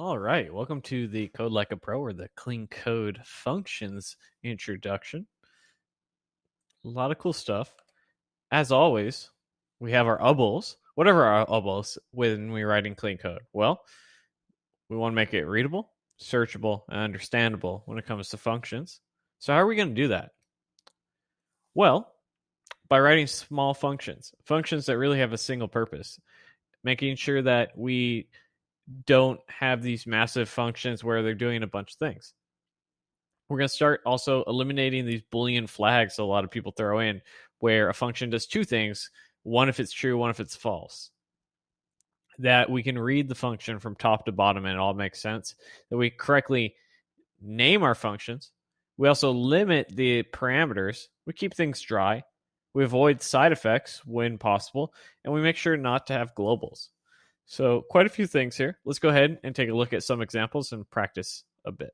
All right, welcome to the Code Like a Pro or the Clean Code Functions introduction. A lot of cool stuff. As always, we have our ubbles. Whatever our ubbles when we're writing clean code? Well, we want to make it readable, searchable, and understandable when it comes to functions. So how are we going to do that? Well, by writing small functions that really have a single purpose, making sure that we don't have these massive functions where they're doing a bunch of things. We're going to start also eliminating these boolean flags a lot of people throw in, where a function does two things, one if it's true, one if it's false. That we can read the function from top to bottom and it all makes sense. That we correctly name our functions. We also limit the parameters. We keep things dry. We avoid side effects when possible, and we make sure not to have globals. So quite a few things here. Let's go ahead and take a look at some examples and practice a bit.